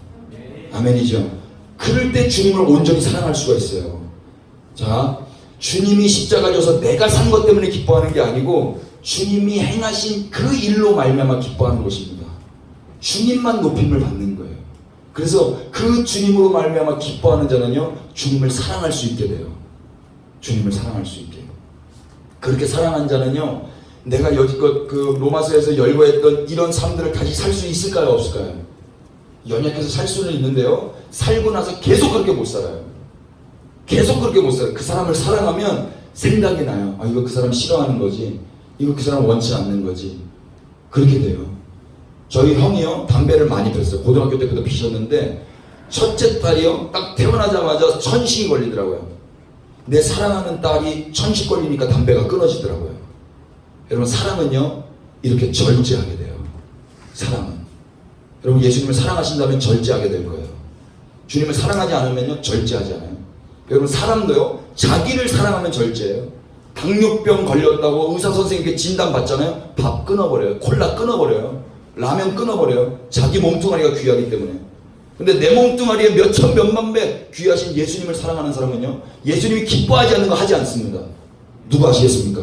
아멘이죠. 그럴 때 주님을 온전히 사랑할 수가 있어요. 자, 주님이 십자가 져서 내가 산 것 때문에 기뻐하는 게 아니고 주님이 행하신 그 일로 말미암아 기뻐하는 것입니다. 주님만 높임을 받는 거예요. 그래서 그 주님으로 말미암아 기뻐하는 자는요, 주님을 사랑할 수 있게 돼요. 주님을 사랑할 수 있게. 그렇게 사랑한 자는요, 내가 여지껏 그 로마서에서 열거했던 이런 삶들을 다시 살 수 있을까요, 없을까요? 연약해서 살 수는 있는데요, 살고 나서 계속 그렇게 못 살아요. 계속 그렇게 못 살아요. 그 사람을 사랑하면 생각이 나요. 이거 그 사람 싫어하는 거지, 이거 그 사람 원치 않는 거지. 그렇게 돼요. 저희 형이요, 담배를 많이 폈어요. 고등학교 때부터 피셨는데 첫째 딸이요, 딱 태어나자마자 천식이 걸리더라고요. 내 사랑하는 딸이 천식 걸리니까 담배가 끊어지더라고요. 여러분, 사랑은요, 이렇게 절제하게 돼요. 사랑은. 여러분, 예수님을 사랑하신다면 절제하게 될 거예요. 주님을 사랑하지 않으면요, 절제하지 않아요. 여러분, 사람도요, 자기를 사랑하면 절제해요. 당뇨병 걸렸다고 의사 선생님께 진단 받잖아요. 밥 끊어버려요. 콜라 끊어버려요. 라면 끊어버려요. 자기 몸뚱아리가 귀하기 때문에. 근데 내 몸뚱아리에 몇천 몇만 배 귀하신 예수님을 사랑하는 사람은요, 예수님이 기뻐하지 않는 거 하지 않습니다. 누가 아시겠습니까?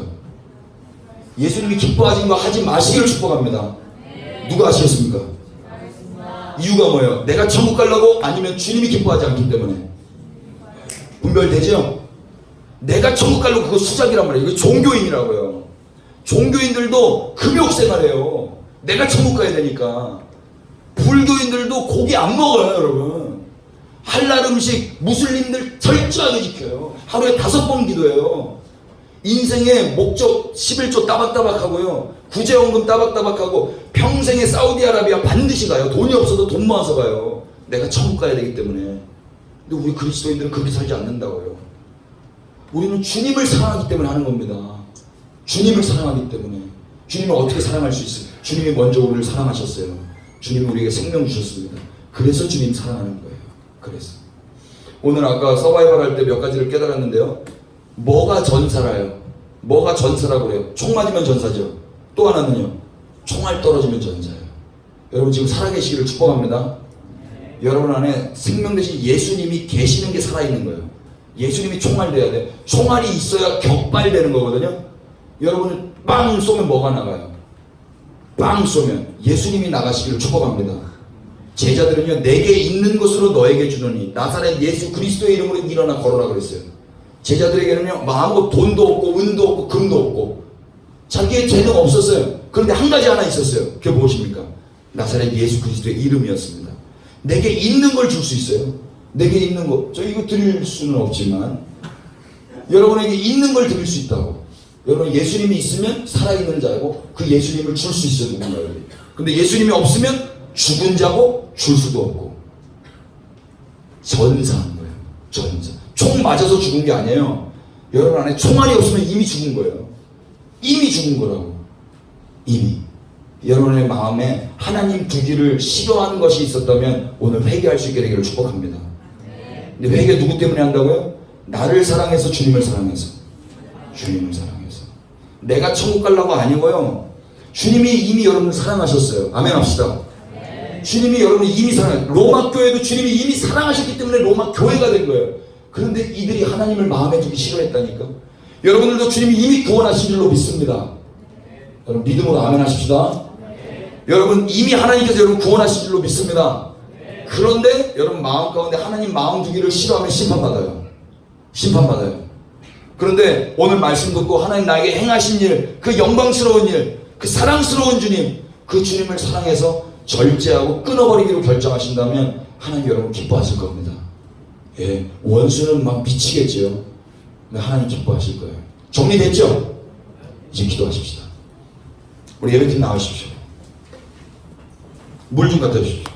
예수님이 기뻐하지 않는 거 하지 마시기를 축복합니다. 누가 아시겠습니까? 이유가 뭐예요? 내가 천국 가려고? 아니면 주님이 기뻐하지 않기 때문에? 분별되죠? 내가 천국 가려고, 그거 수작이란 말이에요. 이거 종교인이라고요. 종교인들도 금욕생활해요. 내가 천국 가야 되니까. 불교인들도 고기 안 먹어요, 여러분. 할랄 음식 무슬림들 철저하게 지켜요. 하루에 5번 기도해요. 인생의 목적 11조 따박따박 하고요, 구제원금 따박따박 하고, 평생에 사우디아라비아 반드시 가요. 돈이 없어도 돈 모아서 가요. 내가 천국 가야 되기 때문에. 근데 우리 그리스도인들은 그렇게 살지 않는다고요. 우리는 주님을 사랑하기 때문에 하는 겁니다. 주님을 사랑하기 때문에. 주님을 어떻게 사랑할 수 있어요? 주님이 먼저 우리를 사랑하셨어요. 주님이 우리에게 생명 주셨습니다. 그래서 주님 사랑하는 거예요. 그래서 오늘 아까 서바이벌 할 때 몇 가지를 깨달았는데요, 뭐가 전사라요? 뭐가 전사라고 그래요? 총 맞으면 전사죠. 또 하나는요, 총알 떨어지면 전사예요. 여러분 지금 살아계시기를 축복합니다. 여러분 안에 생명 대신 예수님이 계시는 게 살아있는 거예요. 예수님이 총알 돼야 돼. 총알이 있어야 격발되는 거거든요. 여러분은 빵 쏘면 뭐가 나가요? 빵 쏘면 예수님이 나가시기를 축복합니다. 제자들은요, 내게 있는 것으로 너에게 주노니 나사렛 예수 그리스도의 이름으로 일어나 걸어라 그랬어요. 제자들에게는요, 마음껏 돈도 없고 은도 없고 금도 없고 자기의 재능 없었어요. 그런데 한 가지 하나 있었어요. 그게 무엇입니까? 나사렛 예수 그리스도의 이름이었습니다. 내게 있는 걸 줄 수 있어요. 내게 있는 거, 저 이거 드릴 수는 없지만 여러분에게 있는 걸 드릴 수 있다고. 여러분 예수님이 있으면 살아있는 자고 그 예수님을 줄 수 있어요. 누군가에게. 근데 예수님이 없으면 죽은 자고 줄 수도 없고 전사한 거예요. 전사. 총 맞아서 죽은 게 아니에요. 여러분 안에 총알이 없으면 이미 죽은 거예요. 이미 죽은 거라고. 이미. 여러분의 마음에 하나님 두기를 싫어하는 것이 있었다면 오늘 회개할 수 있게 되기를 축복합니다. 근데 회개 누구 때문에 한다고요? 나를 사랑해서 주님을 사랑해서. 주님을 사랑해서. 내가 천국 가려고 아니고요. 주님이 이미 여러분을 사랑하셨어요. 아멘 합시다. 주님이 여러분을 이미 사랑해요. 로마 교회도 주님이 이미 사랑하셨기 때문에 로마 교회가 된 거예요. 그런데 이들이 하나님을 마음에 두기 싫어했다니까. 여러분들도 주님이 이미 구원하신 줄로 믿습니다. 여러분 믿음으로 아멘 하십시다. 여러분 이미 하나님께서 여러분 구원하신 줄로 믿습니다. 그런데 여러분 마음 가운데 하나님 마음 두기를 싫어하면 심판받아요. 심판받아요. 그런데 오늘 말씀 듣고 하나님 나에게 행하신 일, 그 영광스러운 일, 그 사랑스러운 주님, 그 주님을 사랑해서 절제하고 끊어버리기로 결정하신다면 하나님 여러분 기뻐하실 겁니다. 예, 원수는 막 미치겠지요. 근데 하나님 기뻐하실 거예요. 정리됐죠? 이제 기도하십시다. 우리 예배팀 나와주십시오. 물 좀 갖다 주십시오.